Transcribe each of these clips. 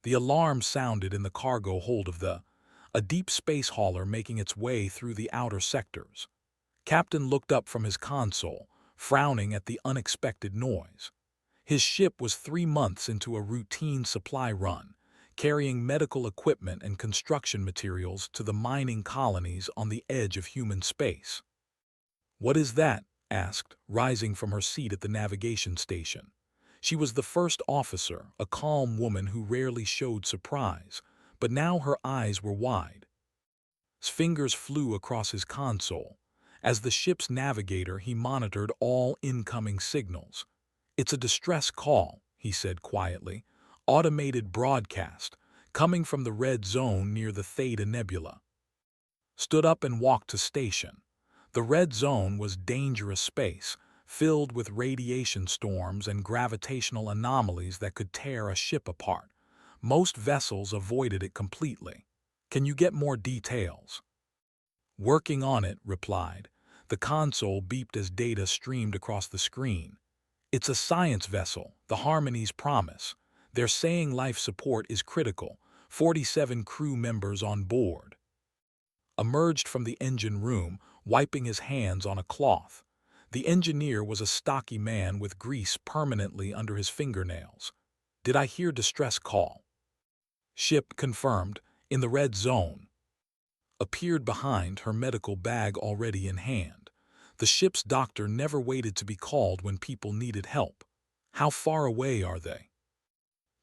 The alarm sounded in the cargo hold of a deep space hauler making its way through the outer sectors. Captain looked up from his console, frowning at the unexpected noise. His ship was 3 months into a routine supply run, carrying medical equipment and construction materials to the mining colonies on the edge of human space. "What is that?" asked, rising from her seat at the navigation station. She was the first officer, a calm woman who rarely showed surprise, but now her eyes were wide. His fingers flew across his console. As the ship's navigator, he monitored all incoming signals. "It's a distress call," he said quietly. "Automated broadcast, coming from the red zone near the Theta Nebula." Stood up and walked to station. The red zone was dangerous space, filled with radiation storms and gravitational anomalies that could tear a ship apart. Most vessels avoided it completely. "Can you get more details?" "Working on it," replied. The console beeped as data streamed across the screen. "It's a science vessel, the Harmony's Promise. They're saying life support is critical, 47 crew members on board." Emerged from the engine room, wiping his hands on a cloth. The engineer was a stocky man with grease permanently under his fingernails. "Did I hear distress call?" "Ship confirmed, in the red zone." Appeared behind, her medical bag already in hand. The ship's doctor never waited to be called when people needed help. "How far away are they?"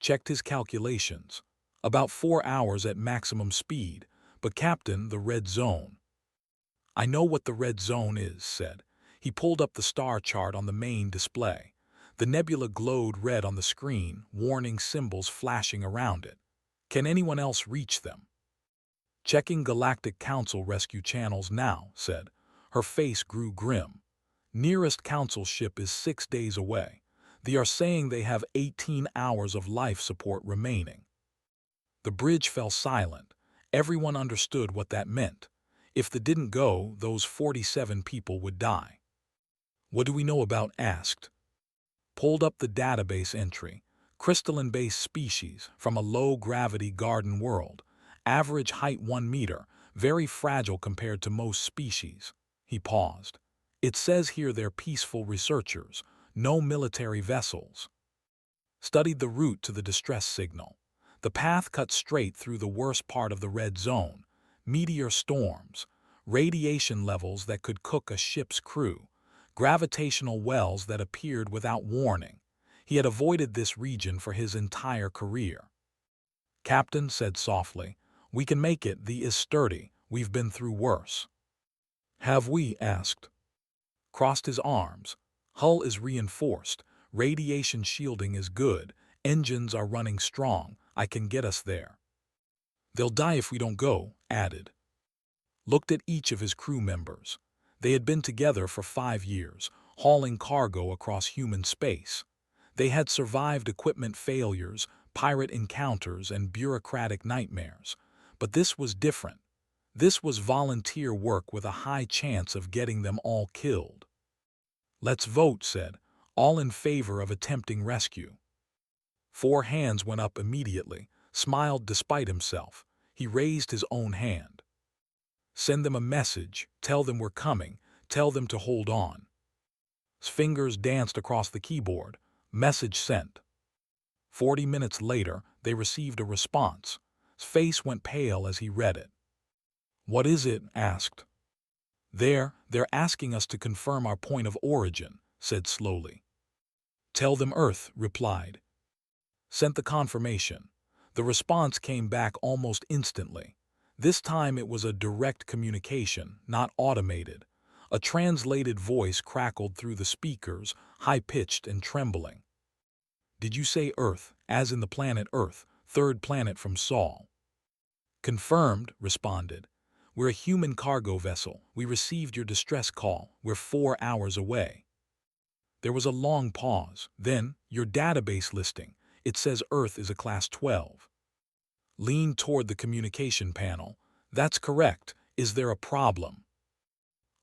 Checked his calculations. "About 4 hours at maximum speed, but Captain, the red zone." "I know what the red zone is," said. He pulled up the star chart on the main display. The nebula glowed red on the screen, warning symbols flashing around it. "Can anyone else reach them?" "Checking Galactic Council rescue channels now," said. Her face grew grim. "Nearest Council ship is 6 days away. They are saying they have 18 hours of life support remaining." The bridge fell silent. Everyone understood what that meant. If they didn't go, those 47 people would die. "What do we know about?" asked. Pulled up the database entry. "Crystalline-based species from a low-gravity garden world. Average height 1 meter, very fragile compared to most species." He paused. "It says here they're peaceful researchers, no military vessels." Studied the route to the distress signal. The path cut straight through the worst part of the red zone. Meteor storms, radiation levels that could cook a ship's crew, gravitational wells that appeared without warning. He had avoided this region for his entire career. "Captain," said softly, "we can make it. The is sturdy. We've been through worse." "Have we?" asked. Crossed his arms. "Hull is reinforced. Radiation shielding is good. Engines are running strong. I can get us there." "They'll die if we don't go," added. Looked at each of his crew members. They had been together for 5 years, hauling cargo across human space. They had survived equipment failures, pirate encounters, and bureaucratic nightmares. But this was different. This was volunteer work with a high chance of getting them all killed. "Let's vote," said. "All in favor of attempting rescue." 4 hands went up immediately, smiled despite himself. He raised his own hand. "Send them a message, tell them we're coming, tell them to hold on." His fingers danced across the keyboard. Message sent. 40 minutes later, they received a response. His face went pale as he read it. "What is it?" asked. They're asking us to confirm our point of origin," said slowly. "Tell them Earth," replied. Sent the confirmation. The response came back almost instantly. This time it was a direct communication, not automated. A translated voice crackled through the speakers, high-pitched and trembling. "Did you say Earth, as in the planet Earth, 3rd planet from Sol?" "Confirmed," responded. "We're a human cargo vessel. We received your distress call. We're 4 hours away." There was a long pause. Then, "Your database listing. It says Earth is a Class 12. Leaned toward the communication panel. "That's correct. Is there a problem?"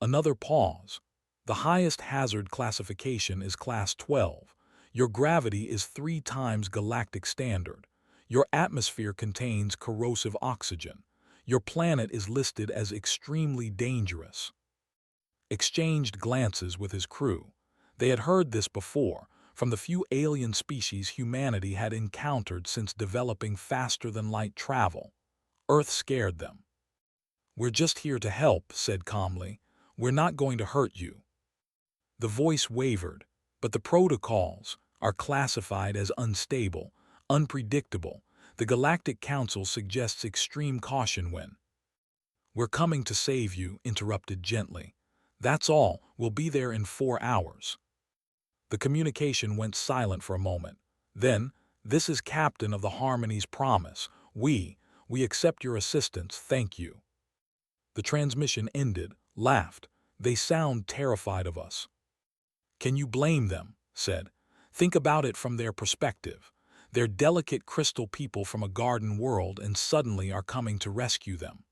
Another pause. "The highest hazard classification is Class 12. Your gravity is 3 times galactic standard. Your atmosphere contains corrosive oxygen. Your planet is listed as extremely dangerous." Exchanged glances with his crew. They had heard this before, from the few alien species humanity had encountered since developing faster-than-light travel. Earth scared them. "We're just here to help," said calmly. "We're not going to hurt you." The voice wavered, but the protocols are classified as unstable, unpredictable. The Galactic Council suggests extreme caution when— "We're coming to save you," interrupted gently. "That's all. We'll be there in 4 hours." The communication went silent for a moment. Then, "This is Captain of the Harmony's promise. We accept your assistance, thank you." The transmission ended, laughed. "They sound terrified of us." "Can you blame them?" said. "Think about it from their perspective. They're delicate crystal people from a garden world and suddenly are coming to rescue them."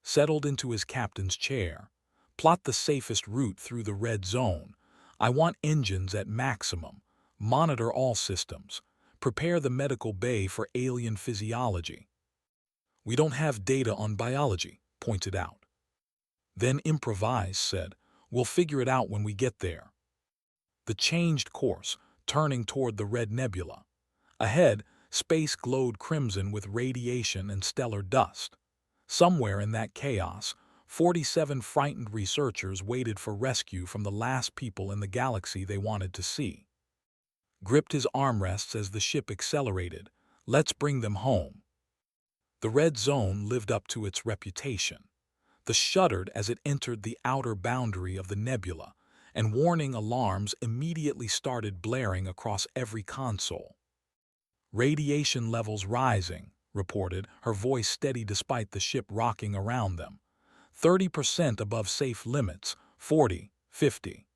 Settled into his captain's chair. "Plot the safest route through the red zone. I want engines at maximum. Monitor all systems. Prepare the medical bay for alien physiology." "We don't have data on biology," pointed out. "Then improvise," said. "We'll figure it out when we get there." The changed course, turning toward the red nebula. Ahead, space glowed crimson with radiation and stellar dust. Somewhere in that chaos, 47 frightened researchers waited for rescue from the last people in the galaxy they wanted to see. Gripped his armrests as the ship accelerated. "Let's bring them home." The red zone lived up to its reputation. The shuddered as it entered the outer boundary of the nebula, and warning alarms immediately started blaring across every console. "Radiation levels rising," reported, her voice steady despite the ship rocking around them. 30% above safe limits, 40, 50.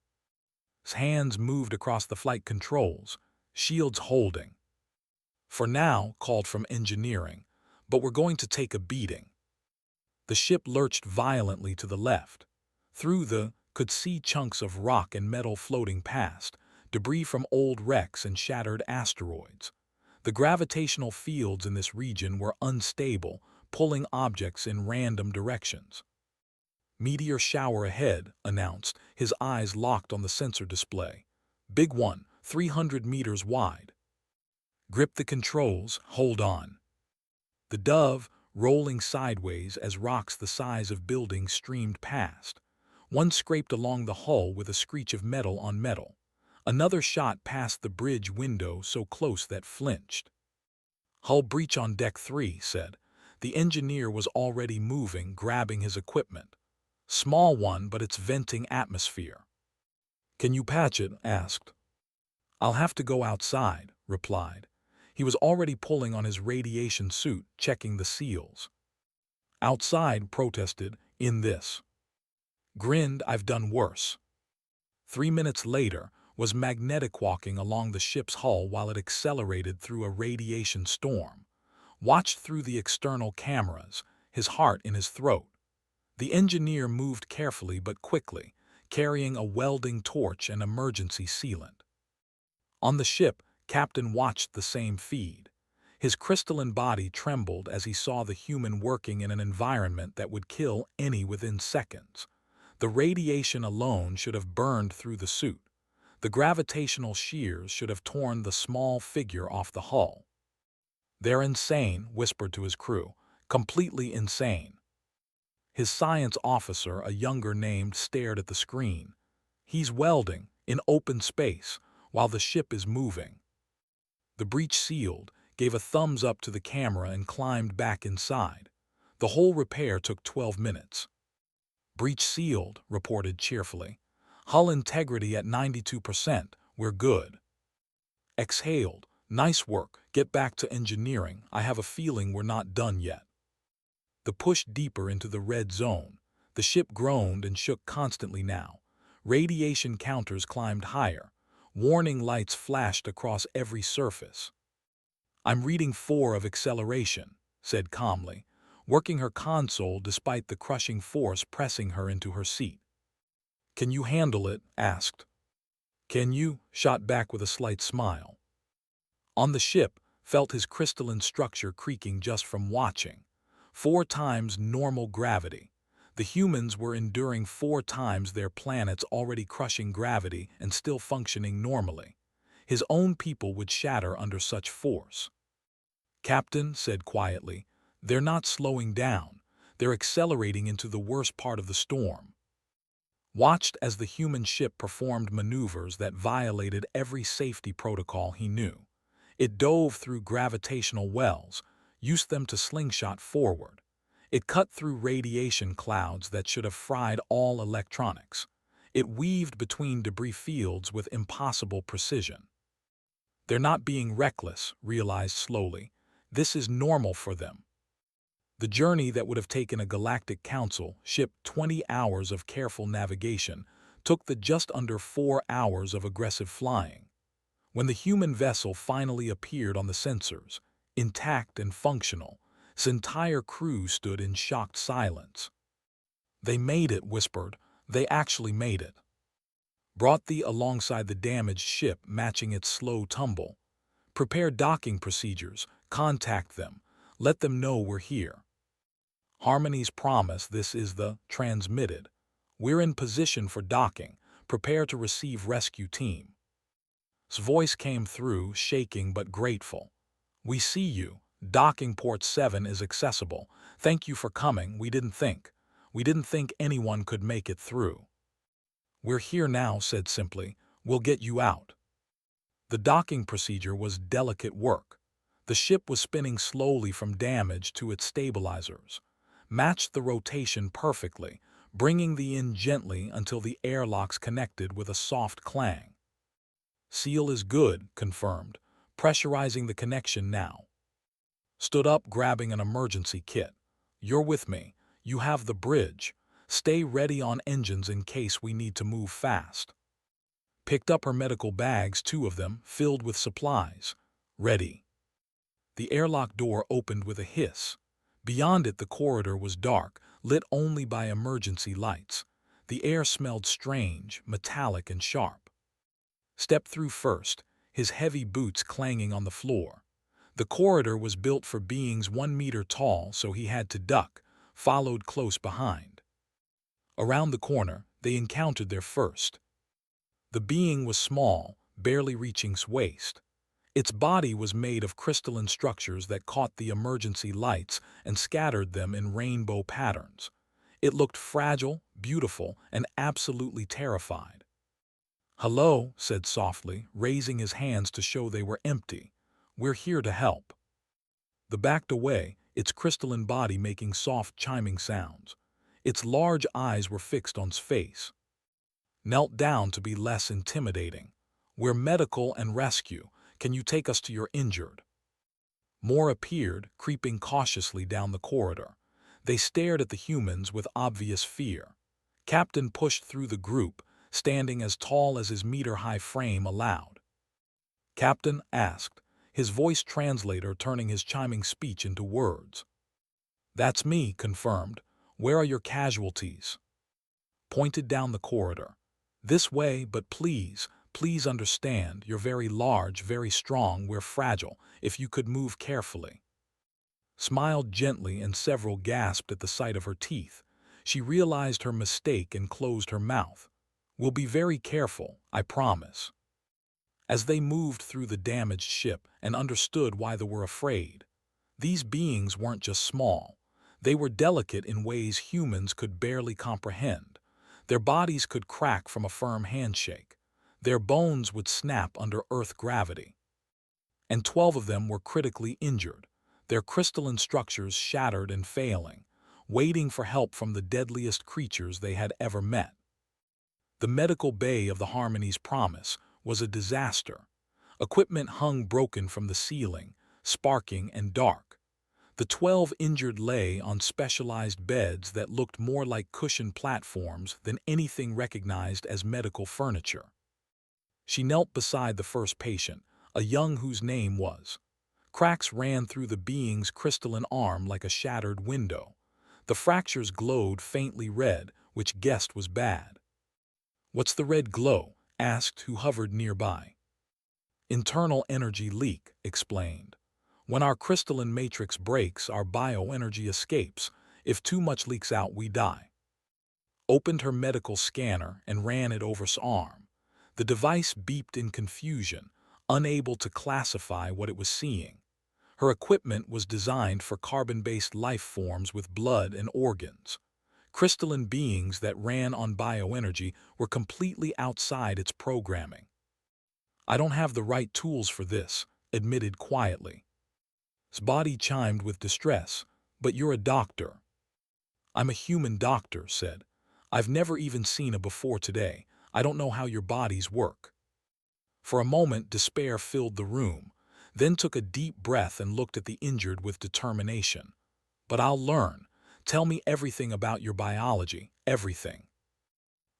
His hands moved across the flight controls, shields holding. "For now," called from engineering, "but we're going to take a beating." The ship lurched violently to the left. Through could see chunks of rock and metal floating past, debris from old wrecks and shattered asteroids. The gravitational fields in this region were unstable, pulling objects in random directions. "Meteor shower ahead," announced, his eyes locked on the sensor display. "Big one, 300 meters wide." "Grip the controls, hold on." The Dove, rolling sideways as rocks the size of buildings streamed past. One scraped along the hull with a screech of metal on metal. Another shot past the bridge window so close that flinched. "Hull breach on deck 3, said. The engineer was already moving, grabbing his equipment. "Small one, but it's venting atmosphere." "Can you patch it?" asked. "I'll have to go outside," replied. He was already pulling on his radiation suit, checking the seals. "Outside," protested, "in this." Grinned, "I've done worse." 3 minutes later, was magnetic walking along the ship's hull while it accelerated through a radiation storm. Watched through the external cameras, his heart in his throat. The engineer moved carefully but quickly, carrying a welding torch and emergency sealant. On the ship, Captain watched the same feed. His crystalline body trembled as he saw the human working in an environment that would kill any within seconds. The radiation alone should have burned through the suit. The gravitational shears should have torn the small figure off the hull. "They're insane," whispered to his crew. "Completely insane." His science officer, a younger named, stared at the screen. "He's welding, in open space, while the ship is moving." The breach sealed, gave a thumbs up to the camera and climbed back inside. The whole repair took 12 minutes. "Breach sealed," reported cheerfully. "Hull integrity at 92%, we're good." Exhaled, "Nice work, get back to engineering, I have a feeling we're not done yet." The push deeper into the red zone. The ship groaned and shook constantly now. Radiation counters climbed higher. Warning lights flashed across every surface. "I'm reading 4 of acceleration," said calmly, working her console despite the crushing force pressing her into her seat. "Can you handle it?" asked. "Can you?" shot back with a slight smile. On the ship, felt his crystalline structure creaking just from watching. 4 times normal gravity. The humans were enduring 4 times their planet's already crushing gravity and still functioning normally. His own people would shatter under such force. Captain said quietly, "They're not slowing down. They're accelerating into the worst part of the storm." Watched as the human ship performed maneuvers that violated every safety protocol he knew. It dove through gravitational wells, used them to slingshot forward. It cut through radiation clouds that should have fried all electronics. It weaved between debris fields with impossible precision. "They're not being reckless," realized slowly. "This is normal for them." The journey that would have taken a galactic council ship 20 hours of careful navigation took the just under 4 hours of aggressive flying. When the human vessel finally appeared on the sensors, intact and functional, its entire crew stood in shocked silence. "They made it," whispered. "They actually made it." Brought thee alongside the damaged ship matching its slow tumble. "Prepare docking procedures, contact them, let them know we're here." Harmony's promise, this is the transmitted. "We're in position for docking, prepare to receive rescue team." His voice came through, shaking but grateful. "We see you. Docking port 7 is accessible. Thank you for coming. We didn't think anyone could make it through." "We're here now," said simply. "We'll get you out." The docking procedure was delicate work. The ship was spinning slowly from damage to its stabilizers. Matched the rotation perfectly, bringing the in gently until the airlocks connected with a soft clang. "Seal is good," confirmed, pressurizing the connection now. Stood up, grabbing an emergency kit. "You're with me. You have the bridge. Stay ready on engines in case we need to move fast." Picked up her medical bags, 2 of them, filled with supplies. "Ready." The airlock door opened with a hiss. Beyond it the corridor was dark, lit only by emergency lights. The air smelled strange, metallic and sharp. Stepped through first, his heavy boots clanging on the floor. The corridor was built for beings 1 meter tall, so he had to duck, followed close behind. Around the corner, they encountered their first. The being was small, barely reaching his waist. Its body was made of crystalline structures that caught the emergency lights and scattered them in rainbow patterns. It looked fragile, beautiful, and absolutely terrified. "Hello," said softly, raising his hands to show they were empty. "We're here to help." The backed away, its crystalline body making soft chiming sounds. Its large eyes were fixed on his face. Knelt down to be less intimidating. "We're medical and rescue. Can you take us to your injured?" More appeared, creeping cautiously down the corridor. They stared at the humans with obvious fear. Captain pushed through the group, standing as tall as his meter-high frame allowed. "Captain?" asked, his voice translator turning his chiming speech into words. "That's me," confirmed. "Where are your casualties?" Pointed down the corridor. "This way, but please understand, you're very large, very strong, we're fragile, if you could move carefully." Smiled gently and several gasped at the sight of her teeth. She realized her mistake and closed her mouth. "We'll be very careful, I promise." As they moved through the damaged ship and understood why they were afraid. These beings weren't just small. They were delicate in ways humans could barely comprehend. Their bodies could crack from a firm handshake. Their bones would snap under Earth gravity. And 12 of them were critically injured, their crystalline structures shattered and failing, waiting for help from the deadliest creatures they had ever met. The medical bay of the Harmony's Promise was a disaster. Equipment hung broken from the ceiling, sparking and dark. The 12 injured lay on specialized beds that looked more like cushioned platforms than anything recognized as medical furniture. She knelt beside the first patient, a young whose name was. Cracks ran through the being's crystalline arm like a shattered window. The fractures glowed faintly red, which guessed was bad. "What's the red glow?" asked who hovered nearby. "Internal energy leak," explained. When our crystalline matrix breaks, our bioenergy escapes. If too much leaks out, we die. Opened her medical scanner and ran it over his arm. The device beeped in confusion, unable to classify what it was seeing. Her equipment was designed for carbon-based life forms with blood and organs. Crystalline beings that ran on bioenergy were completely outside its programming. "I don't have the right tools for this," admitted quietly. His body chimed with distress. "But you're a doctor." "I'm a human doctor," said. "I've never even seen a before today. I don't know how your bodies work." For a moment, despair filled the room, then took a deep breath and looked at the injured with determination. "But I'll learn. Tell me everything about your biology, everything."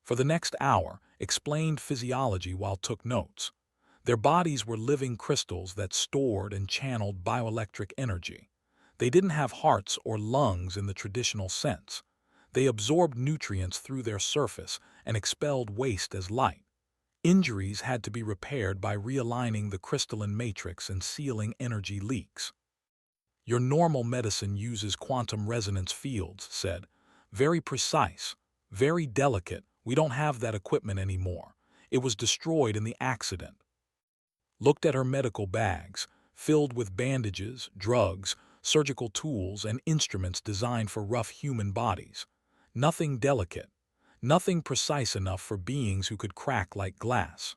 For the next hour, explained physiology while took notes. Their bodies were living crystals that stored and channeled bioelectric energy. They didn't have hearts or lungs in the traditional sense. They absorbed nutrients through their surface and expelled waste as light. Injuries had to be repaired by realigning the crystalline matrix and sealing energy leaks. "Your normal medicine uses quantum resonance fields," said. "Very precise, very delicate. We don't have that equipment anymore. It was destroyed in the accident." Looked at her medical bags, filled with bandages, drugs, surgical tools, and instruments designed for rough human bodies. Nothing delicate, nothing precise enough for beings who could crack like glass.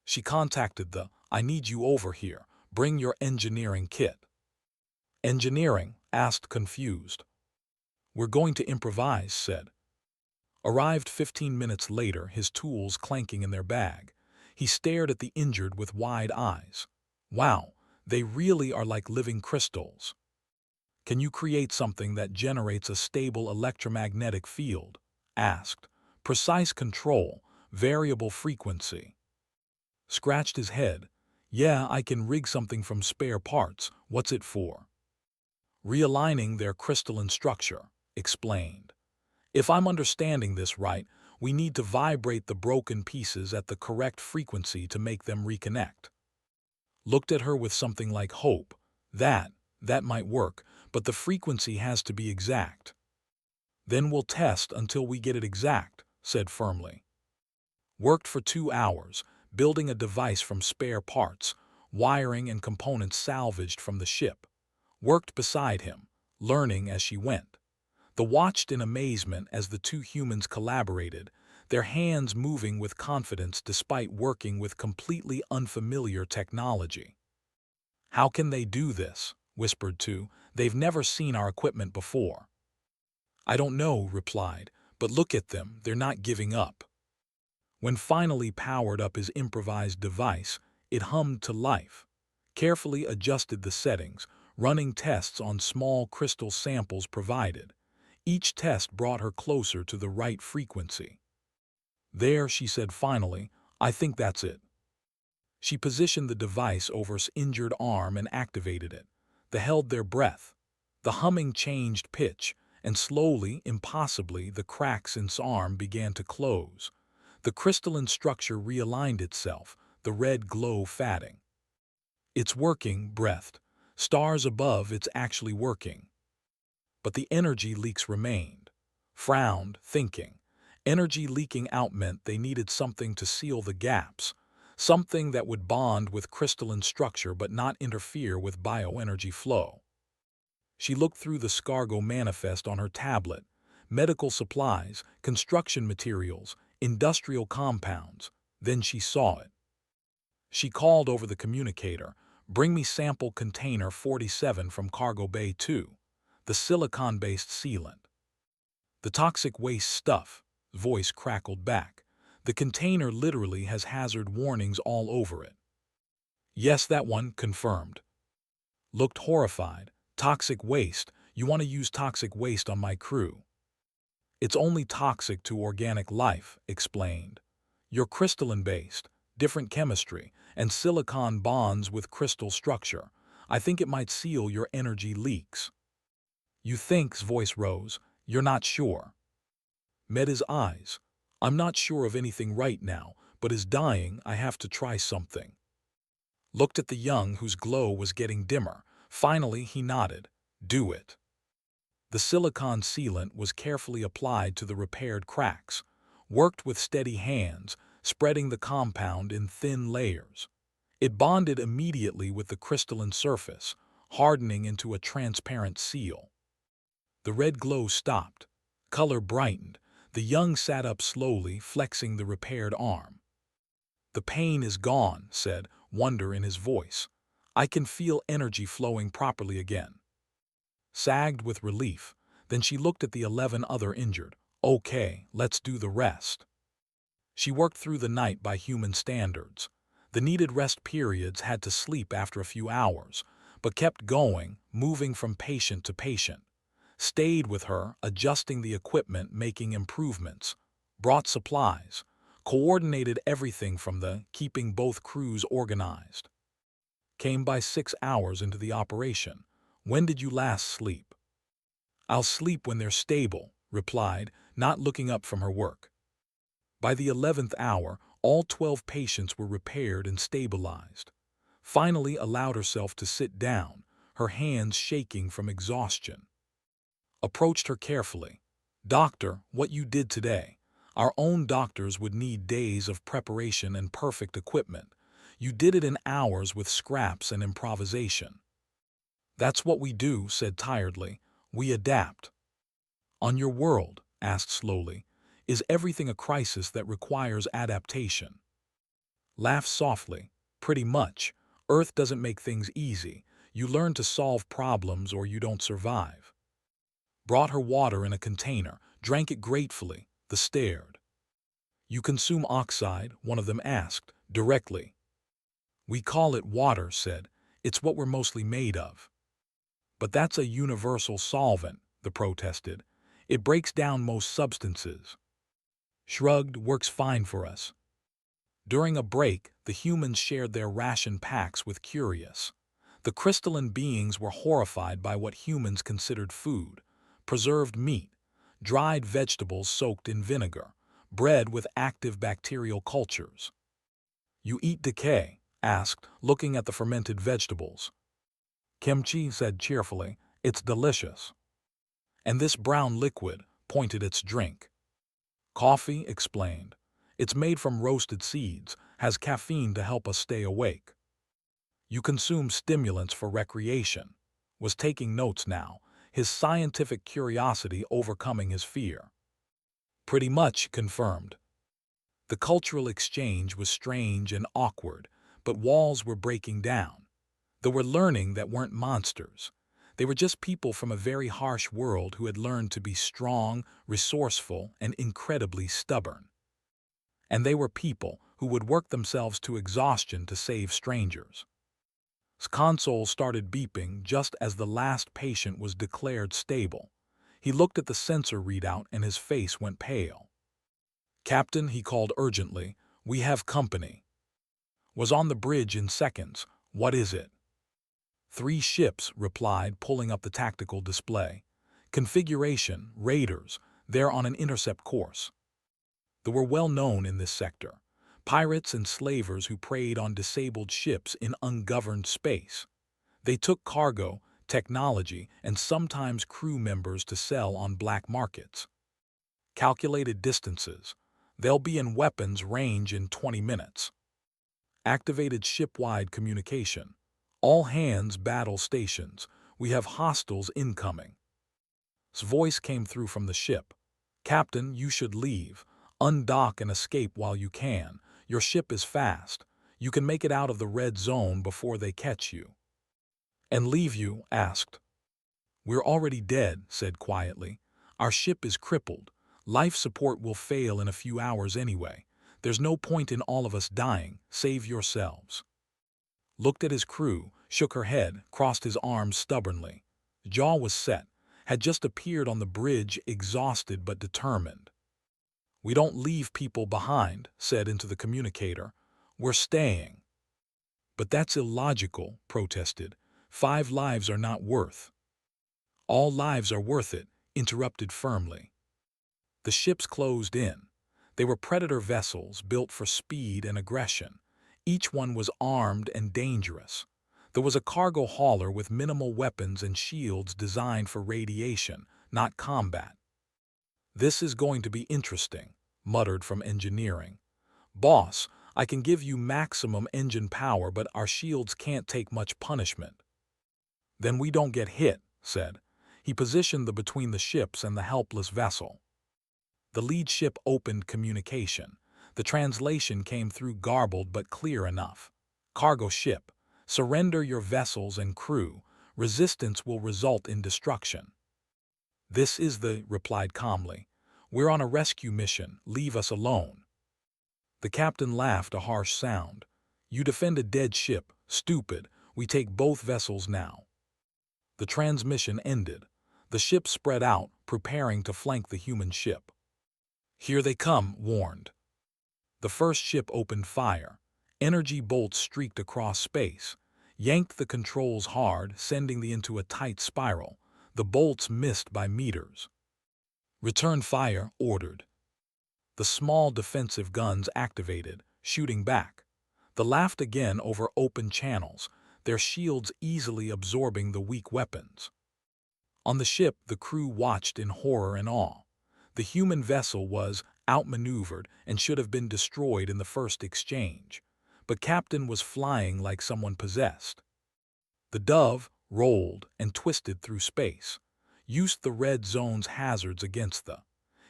She contacted the "I need you over here. Bring your engineering kit." "Engineering?" asked confused. "We're going to improvise," said. Arrived 15 minutes later, his tools clanking in their bag. He stared at the injured with wide eyes. "Wow, they really are like living crystals." "Can you create something that generates a stable electromagnetic field?" asked. "Precise control, variable frequency." Scratched his head. "Yeah, I can rig something from spare parts. What's it for?" "Realigning their crystalline structure," explained. "If I'm understanding this right, we need to vibrate the broken pieces at the correct frequency to make them reconnect." Looked at her with something like hope. That might work, but the frequency has to be exact." "Then we'll test until we get it exact," said firmly. Worked for 2 hours, building a device from spare parts, wiring and components salvaged from the ship. Worked beside him, learning as she went. The watched in amazement as the two humans collaborated, their hands moving with confidence despite working with completely unfamiliar technology. "How can they do this?" whispered two. "They've never seen our equipment before." "I don't know," replied, "but look at them, they're not giving up." When finally powered up his improvised device, it hummed to life. Carefully adjusted the settings, running tests on small crystal samples provided. Each test brought her closer to the right frequency. "There," she said finally, "I think that's it." She positioned the device over his injured arm and activated it. They held their breath. The humming changed pitch, and slowly, impossibly, the cracks in his arm began to close. The crystalline structure realigned itself, the red glow fading. "It's working," breathed. "Stars above, it's actually working." But the energy leaks remained. Frowned, thinking. Energy leaking out meant they needed something to seal the gaps, something that would bond with crystalline structure but not interfere with bioenergy flow. She looked through the Scargo manifest on her tablet. Medical supplies, construction materials, industrial compounds. Then she saw it. She called over the communicator, "Bring me sample container 47 from Cargo Bay 2. The silicon-based sealant." "The toxic waste stuff," voice crackled back. "The container literally has hazard warnings all over it." "Yes, that one," confirmed. Looked horrified. "Toxic waste? You want to use toxic waste on my crew?" "It's only toxic to organic life," explained. "You're crystalline-based, different chemistry, and silicon bonds with crystal structure. I think it might seal your energy leaks." "You think's voice rose. You're not sure." Met his eyes. "I'm not sure of anything right now, but is dying, I have to try something." Looked at the young whose glow was getting dimmer. Finally, he nodded. Do it. The silicon sealant was carefully applied to the repaired cracks, worked with steady hands, spreading the compound in thin layers. It bonded immediately with the crystalline surface, hardening into a transparent seal. The red glow stopped. Color brightened. The young sat up slowly, flexing the repaired arm. The pain is gone, said, wonder in his voice. I can feel energy flowing properly again. Sagged with relief, then she looked at the 11 other injured. Okay, let's do the rest. She worked through the night by human standards. The needed rest periods had to sleep after a few hours, but kept going, moving from patient to patient. Stayed with her, adjusting the equipment, making improvements. Brought supplies. Coordinated everything from the keeping both crews organized. Came by 6 hours into the operation. When did you last sleep? I'll sleep when they're stable, replied, not looking up from her work. By the 11th hour, all 12 patients were repaired and stabilized. Finally allowed herself to sit down, her hands shaking from exhaustion. Approached her carefully. Doctor, what you did today. Our own doctors would need days of preparation and perfect equipment. You did it in hours with scraps and improvisation. That's what we do, said tiredly. We adapt. On your world, asked slowly, is everything a crisis that requires adaptation? Laughed softly. Pretty much. Earth doesn't make things easy. You learn to solve problems or you don't survive. Brought her water in a container, drank it gratefully, the stared. You consume oxide, one of them asked, directly. We call it water, said. It's what we're mostly made of. But that's a universal solvent, the protested. It breaks down most substances. Shrugged, works fine for us. During a break, the humans shared their ration packs with Curious. The crystalline beings were horrified by what humans considered food. Preserved meat, dried vegetables soaked in vinegar, bread with active bacterial cultures. You eat decay? Asked, looking at the fermented vegetables. Kimchi said cheerfully, it's delicious. And this brown liquid, pointed its drink. Coffee, explained. It's made from roasted seeds, has caffeine to help us stay awake. You consume stimulants for recreation. Was taking notes now, his scientific curiosity overcoming his fear. Pretty much, confirmed. The cultural exchange was strange and awkward, but walls were breaking down. They were learning that weren't monsters. They were just people from a very harsh world who had learned to be strong, resourceful, and incredibly stubborn. And they were people who would work themselves to exhaustion to save strangers. His console started beeping just as the last patient was declared stable. He looked at the sensor readout and his face went pale. Captain, he called urgently, we have company. Was on the bridge in seconds. What is it? 3 ships, replied, pulling up the tactical display. Configuration, raiders, they're on an intercept course. They were well known in this sector. Pirates and slavers who preyed on disabled ships in ungoverned space. They took cargo, technology, and sometimes crew members to sell on black markets. Calculated distances. They'll be in weapons range in 20 minutes. Activated ship-wide communication. All hands battle stations. We have hostiles incoming. His voice came through from the ship. Captain, you should leave. Undock and escape while you can. Your ship is fast. You can make it out of the red zone before they catch you. And leave you? Asked. We're already dead, said quietly. Our ship is crippled. Life support will fail in a few hours anyway. There's no point in all of us dying. Save yourselves. Looked at his crew, shook her head, crossed his arms stubbornly. Jaw was set, had just appeared on the bridge, exhausted but determined. We don't leave people behind, said into the communicator. We're staying. But that's illogical, protested. 5 lives are not worth. All lives are worth it, interrupted firmly. The ships closed in. They were predator vessels built for speed and aggression. Each one was armed and dangerous. There was a cargo hauler with minimal weapons and shields designed for radiation, not combat. "This is going to be interesting," muttered from engineering. "Boss, I can give you maximum engine power, but our shields can't take much punishment." "Then we don't get hit," said. He positioned the between the ships and the helpless vessel. The lead ship opened communication. The translation came through garbled but clear enough. "Cargo ship, surrender your vessels and crew. Resistance will result in destruction." "This is the," replied calmly. "We're on a rescue mission. Leave us alone." The captain laughed a harsh sound. "You defend a dead ship. Stupid. We take both vessels now." The transmission ended. The ship spread out, preparing to flank the human ship. "Here they come," warned. The first ship opened fire. Energy bolts streaked across space, yanked the controls hard, sending the into a tight spiral. The bolts missed by meters. "Return fire," ordered. The small defensive guns activated, shooting back. The laughed again over open channels, their shields easily absorbing the weak weapons. On the ship, the crew watched in horror and awe. The human vessel was outmaneuvered and should have been destroyed in the first exchange. But Captain was flying like someone possessed. The Dove rolled and twisted through space, used the red zone's hazards against the.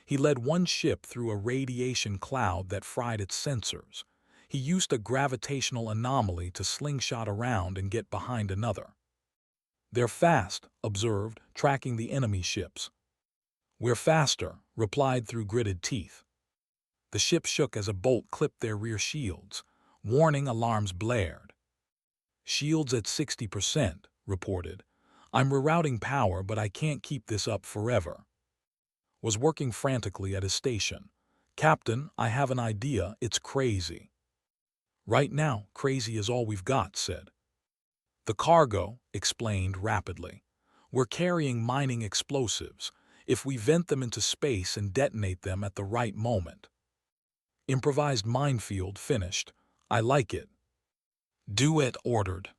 He led one ship through a radiation cloud that fried its sensors. He used a gravitational anomaly to slingshot around and get behind another. "They're fast," observed, tracking the enemy ships. "We're faster," replied through gritted teeth. The ship shook as a bolt clipped their rear shields. Warning alarms blared. "Shields at 60%, reported. "I'm rerouting power, but I can't keep this up forever." Was working frantically at his station. "Captain, I have an idea. It's crazy." "Right now, crazy is all we've got," said. "The cargo," explained rapidly. "We're carrying mining explosives. If we vent them into space and detonate them at the right moment." "Improvised minefield," finished. "I like it." "Do it," ordered.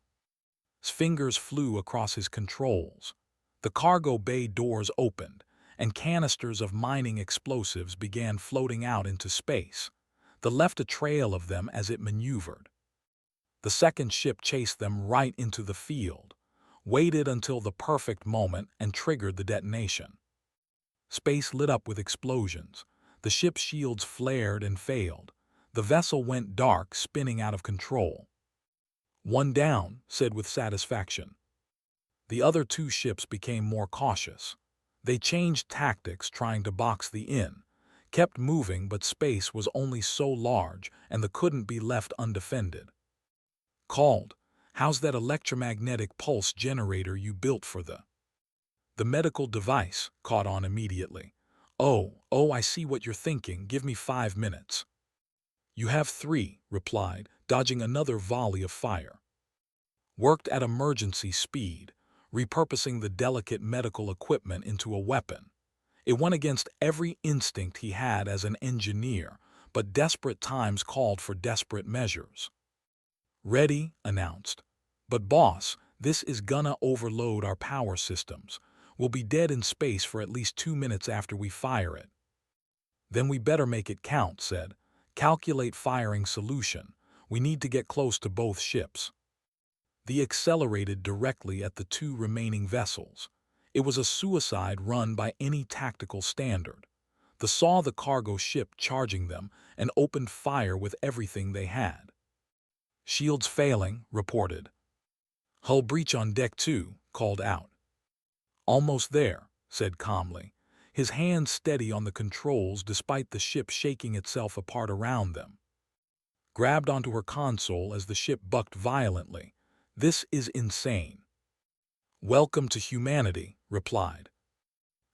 His fingers flew across his controls. The cargo bay doors opened, and canisters of mining explosives began floating out into space. They left a trail of them as it maneuvered. The second ship chased them right into the field, waited until the perfect moment, and triggered the detonation. Space lit up with explosions. The ship's shields flared and failed. The vessel went dark, spinning out of control. "One down," said with satisfaction. The other two ships became more cautious. They changed tactics, trying to box the in, kept moving, but space was only so large and they couldn't be left undefended. Called, "How's that electromagnetic pulse generator you built for the medical device?" Caught on immediately. Oh, I see what you're thinking. Give me 5 minutes." "You have 3, replied, dodging another volley of fire. Worked at emergency speed, repurposing the delicate medical equipment into a weapon. It went against every instinct he had as an engineer, but desperate times called for desperate measures. "Ready," announced. "But boss, this is gonna overload our power systems. We'll be dead in space for at least 2 minutes after we fire it." "Then we better make it count," said. "Calculate firing solution. We need to get close to both ships." They accelerated directly at the 2 remaining vessels. It was a suicide run by any tactical standard. They saw the cargo ship charging them and opened fire with everything they had. "Shields failing," reported. "Hull breach on deck 2, called out. "Almost there," said calmly, his hands steady on the controls despite the ship shaking itself apart around them. Grabbed onto her console as the ship bucked violently. "This is insane." "Welcome to humanity," replied.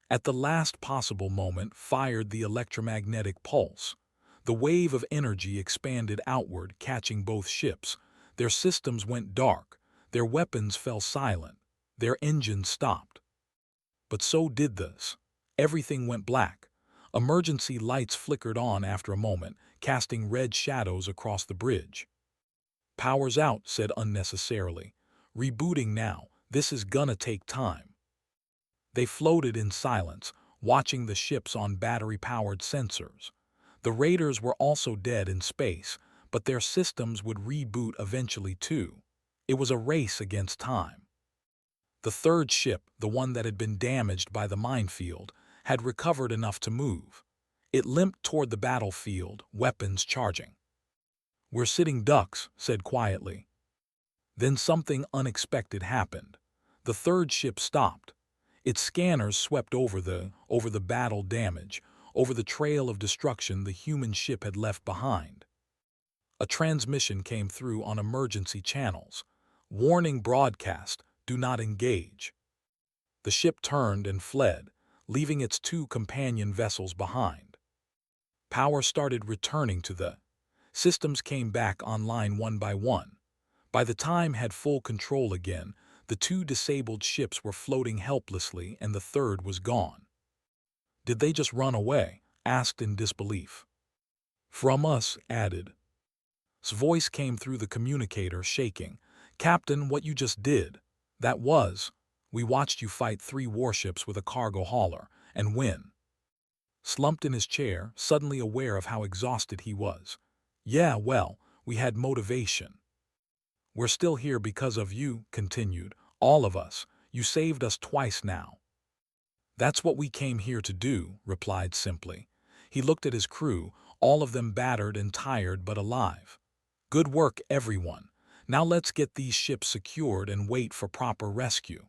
At the last possible moment, fired the electromagnetic pulse. The wave of energy expanded outward, catching both ships. Their systems went dark. Their weapons fell silent. Their engines stopped. But so did this. Everything went black. Emergency lights flickered on after a moment, casting red shadows across the bridge. "Power's out," said unnecessarily. Rebooting now, this is gonna take time. They floated in silence, watching the ships on battery-powered sensors. The raiders were also dead in space, but their systems would reboot eventually too. It was a race against time. The third ship, the one that had been damaged by the minefield, had recovered enough to move. It limped toward the battlefield, weapons charging. "We're sitting ducks," said quietly. Then something unexpected happened. The third ship stopped. Its scanners swept over the battle damage, over the trail of destruction the human ship had left behind. A transmission came through on emergency channels. Warning broadcast, do not engage. The ship turned and fled, leaving its two companion vessels behind. Power started returning to the systems came back online one by one. By the time had full control again, the two disabled ships were floating helplessly and the third was gone. "Did they just run away?" asked in disbelief. "From us," added. His voice came through the communicator, shaking. "Captain, what you just did, that was, we watched you fight 3 warships with a cargo hauler, and win." Slumped in his chair, suddenly aware of how exhausted he was. "Yeah, well, we had motivation. We're still here because of you," continued. "All of us. You saved us twice now." "That's what we came here to do," replied simply. He looked at his crew, all of them battered and tired but alive. "Good work, everyone. Now let's get these ships secured and wait for proper rescue."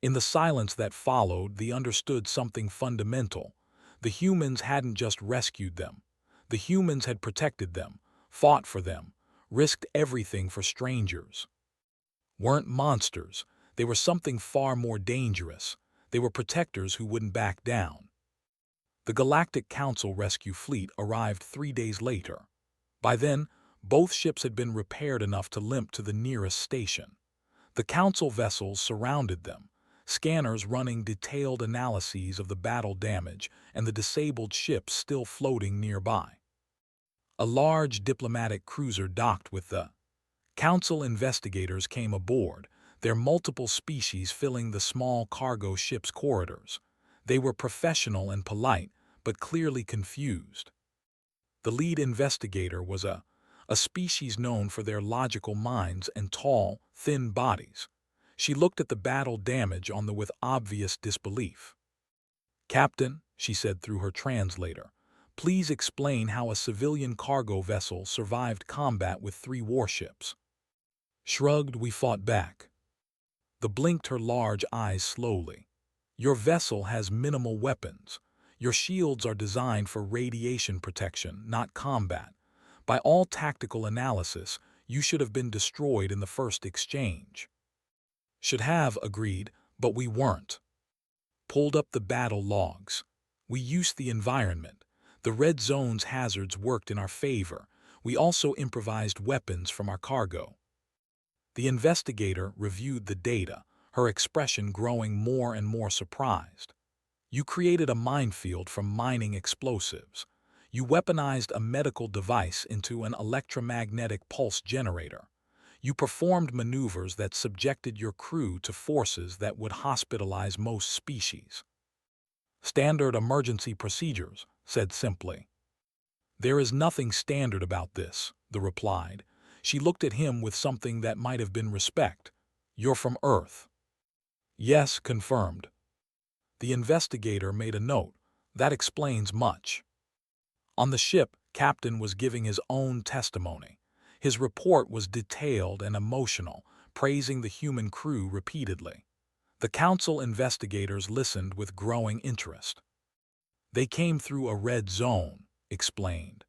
In the silence that followed, they understood something fundamental. The humans hadn't just rescued them. The humans had protected them, fought for them, risked everything for strangers. Weren't monsters. They were something far more dangerous. They were protectors who wouldn't back down. The Galactic Council rescue fleet arrived 3 days later. By then, both ships had been repaired enough to limp to the nearest station. The Council vessels surrounded them, scanners running detailed analyses of the battle damage and the disabled ships still floating nearby. A large diplomatic cruiser docked with the Council investigators came aboard, their multiple species filling the small cargo ship's corridors. They were professional and polite, but clearly confused. The lead investigator was a species known for their logical minds and tall, thin bodies. She looked at the battle damage on them with obvious disbelief. "Captain," she said through her translator, "please explain how a civilian cargo vessel survived combat with 3 warships." Shrugged, "We fought back." The blinked her large eyes slowly. "Your vessel has minimal weapons. Your shields are designed for radiation protection, not combat. By all tactical analysis, you should have been destroyed in the first exchange." "Should have," agreed, "but we weren't." Pulled up the battle logs. "We used the environment. The red zone's hazards worked in our favor. We also improvised weapons from our cargo." The investigator reviewed the data, her expression growing more and more surprised. "You created a minefield from mining explosives. You weaponized a medical device into an electromagnetic pulse generator. You performed maneuvers that subjected your crew to forces that would hospitalize most species." "Standard emergency procedures," said simply. "There is nothing standard about this," the replied. She looked at him with something that might have been respect. "You're from Earth." "Yes," confirmed. The investigator made a note. "That explains much." On the ship, Captain was giving his own testimony. His report was detailed and emotional, praising the human crew repeatedly. The Council investigators listened with growing interest. "They came through a red zone," explained.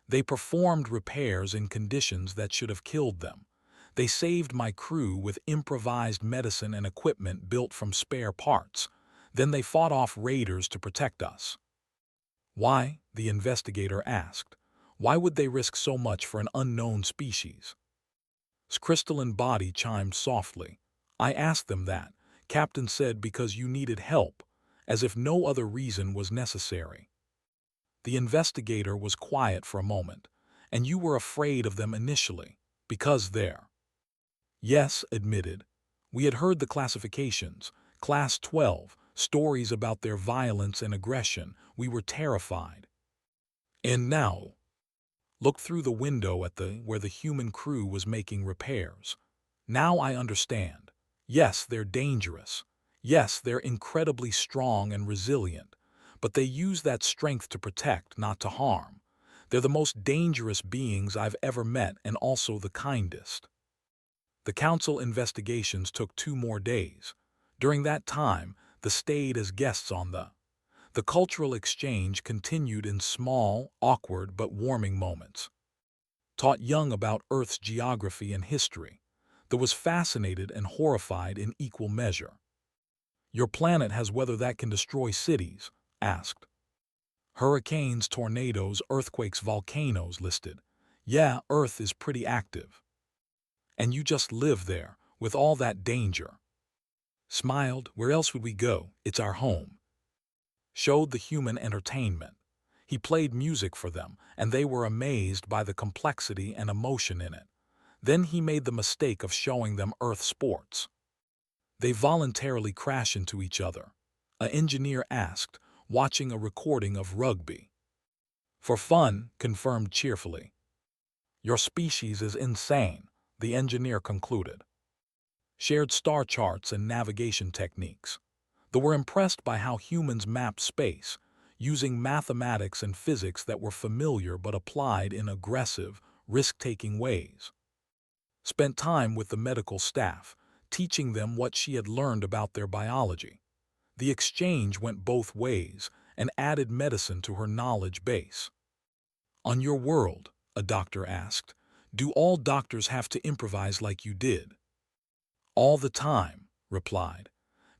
"They performed repairs in conditions that should have killed them. They saved my crew with improvised medicine and equipment built from spare parts. Then they fought off raiders to protect us." "Why?" the investigator asked. "Why would they risk so much for an unknown species?" His crystalline body chimed softly. "I asked them that." Captain said, "Because you needed help," as if no other reason was necessary. The investigator was quiet for a moment. "And you were afraid of them initially, because they're—" Yes, admitted. We had heard the classifications. Class 12, stories about their violence and aggression. We were terrified. And now, looked through the window at where the human crew was making repairs. Now I understand. Yes, they're dangerous. Yes, they're incredibly strong and resilient. But they use that strength to protect, not to harm. They're the most dangerous beings I've ever met and also the kindest. The council investigations took 2 more days. During that time, they stayed as guests on the cultural exchange continued in small, awkward but warming moments. Taught Young about Earth's geography and history. They was fascinated and horrified in equal measure. Your planet has weather that can destroy cities, asked. Hurricanes, tornadoes, earthquakes, volcanoes listed. Yeah, Earth is pretty active. And you just live there, with all that danger. Smiled, where else would we go? It's our home. Showed the human entertainment. He played music for them, and they were amazed by the complexity and emotion in it. Then he made the mistake of showing them Earth sports. They voluntarily crash into each other. An engineer asked, watching a recording of rugby. For fun, confirmed cheerfully. Your species is insane, the engineer concluded. Shared star charts and navigation techniques. They were impressed by how humans mapped space, using mathematics and physics that were familiar but applied in aggressive, risk-taking ways. Spent time with the medical staff, teaching them what she had learned about their biology. The exchange went both ways and added medicine to her knowledge base. On your world, a doctor asked, do all doctors have to improvise like you did? All the time, replied.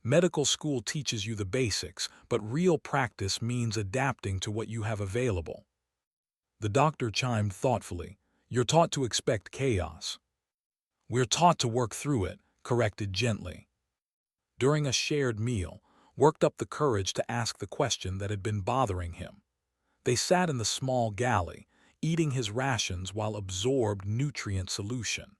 Medical school teaches you the basics, but real practice means adapting to what you have available. The doctor chimed thoughtfully. You're taught to expect chaos. We're taught to work through it, corrected gently. During a shared meal, worked up the courage to ask the question that had been bothering him. They sat in the small galley, eating his rations while absorbed nutrient solution.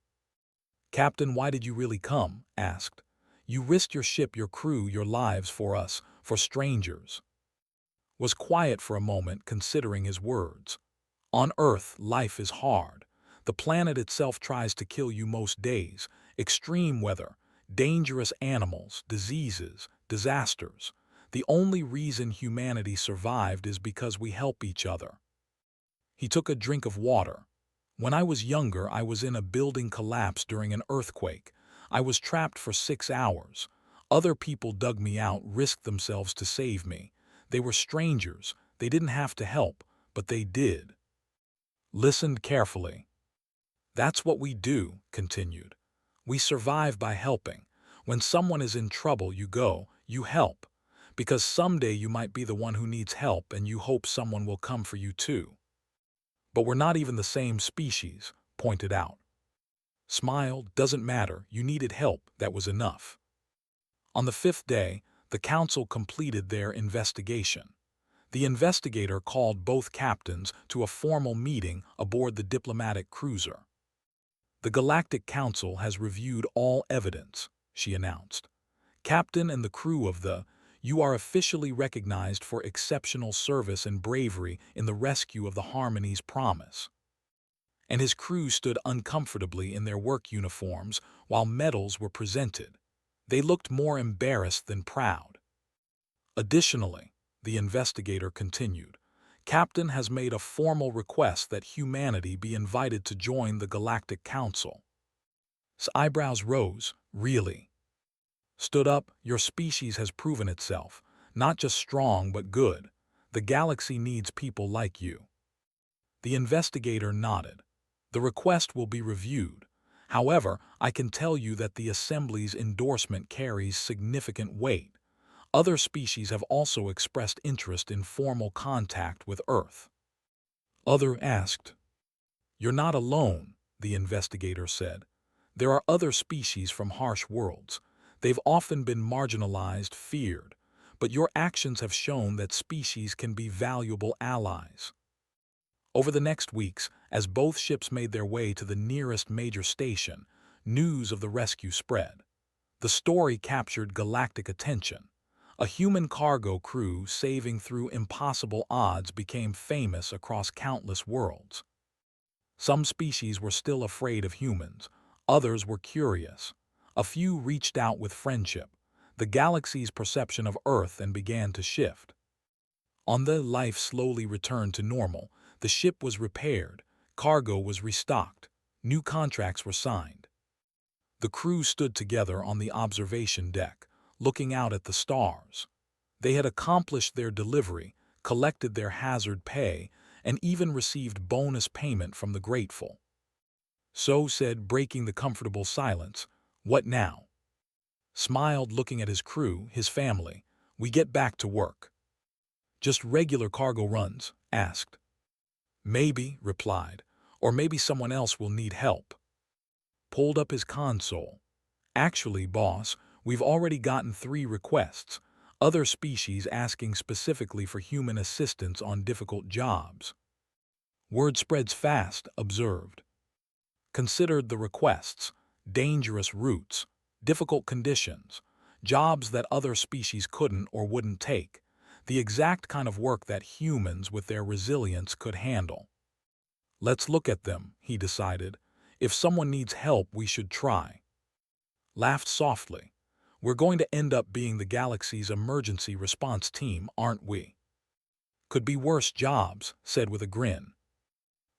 Captain, why did you really come? Asked. You risked your ship, your crew, your lives for us, for strangers. Was quiet for a moment, considering his words. On Earth, life is hard. The planet itself tries to kill you most days. Extreme weather, dangerous animals, diseases, disasters. The only reason humanity survived is because we help each other. He took a drink of water. When I was younger, I was in a building collapse during an earthquake. I was trapped for 6 hours. Other people dug me out, risked themselves to save me. They were strangers. They didn't have to help, but they did. Listened carefully. That's what we do, continued. We survive by helping. When someone is in trouble, you go, you help. Because someday you might be the one who needs help and you hope someone will come for you too. But we're not even the same species, pointed out. Smiled, doesn't matter, you needed help, that was enough. On the 5th day, the council completed their investigation. The investigator called both captains to a formal meeting aboard the diplomatic cruiser. The Galactic Council has reviewed all evidence, she announced. Captain and the crew of you are officially recognized for exceptional service and bravery in the rescue of the Harmony's Promise. And his crew stood uncomfortably in their work uniforms while medals were presented. They looked more embarrassed than proud. Additionally, the investigator continued, Captain has made a formal request that humanity be invited to join the Galactic Council. His eyebrows rose. Really? Stood up, your species has proven itself, not just strong but good. The galaxy needs people like you. The investigator nodded. The request will be reviewed. However, I can tell you that the Assembly's endorsement carries significant weight. Other species have also expressed interest in formal contact with Earth. Other asked. You're not alone, the investigator said. There are other species from harsh worlds. They've often been marginalized, feared, but your actions have shown that species can be valuable allies. Over the next weeks, as both ships made their way to the nearest major station, news of the rescue spread. The story captured galactic attention. A human cargo crew saving through impossible odds became famous across countless worlds. Some species were still afraid of humans, others were curious. A few reached out with friendship. The galaxy's perception of Earth and began to shift. On the life slowly returned to normal, the ship was repaired, cargo was restocked, new contracts were signed. The crew stood together on the observation deck, looking out at the stars. They had accomplished their delivery, collected their hazard pay, and even received bonus payment from the grateful. So said, breaking the comfortable silence, "What now?" Smiled, looking at his crew, his family. "We get back to work." "Just regular cargo runs?" asked. "Maybe," replied, "or maybe someone else will need help." Pulled up his console. "Actually, boss, we've already gotten 3 requests, other species asking specifically for human assistance on difficult jobs." "Word spreads fast," observed. Considered the requests: dangerous routes, difficult conditions, jobs that other species couldn't or wouldn't take, the exact kind of work that humans with their resilience could handle. "Let's look at them," he decided. "If someone needs help, we should try." Laughed softly. "We're going to end up being the galaxy's emergency response team, aren't we?" "Could be worse jobs," said with a grin.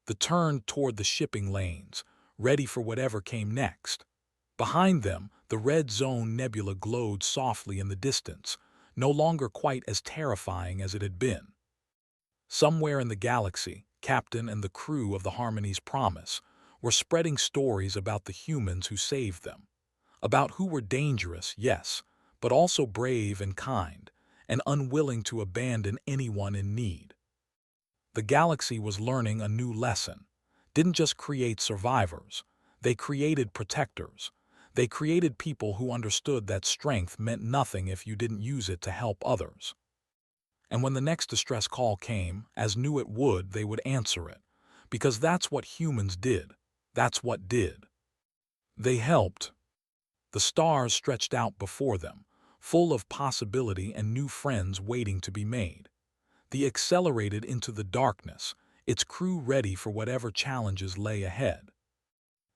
They turned toward the shipping lanes, ready for whatever came next. Behind them, the red zone nebula glowed softly in the distance, no longer quite as terrifying as it had been. Somewhere in the galaxy, Captain and the crew of the Harmony's Promise were spreading stories about the humans who saved them. About who were dangerous, yes, but also brave and kind, and unwilling to abandon anyone in need. The galaxy was learning a new lesson. Didn't just create survivors, they created protectors. They created people who understood that strength meant nothing if you didn't use it to help others. And when the next distress call came, as knew it would, they would answer it. Because that's what humans did. That's what did. They helped. The stars stretched out before them, full of possibility and new friends waiting to be made. They accelerated into the darkness, its crew ready for whatever challenges lay ahead.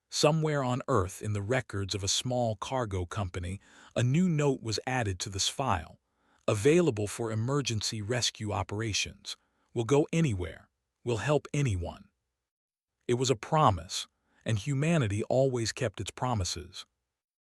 Somewhere on Earth, in the records of a small cargo company, a new note was added to this file. Available for emergency rescue operations. Will go anywhere. Will help anyone. It was a promise, and humanity always kept its promises.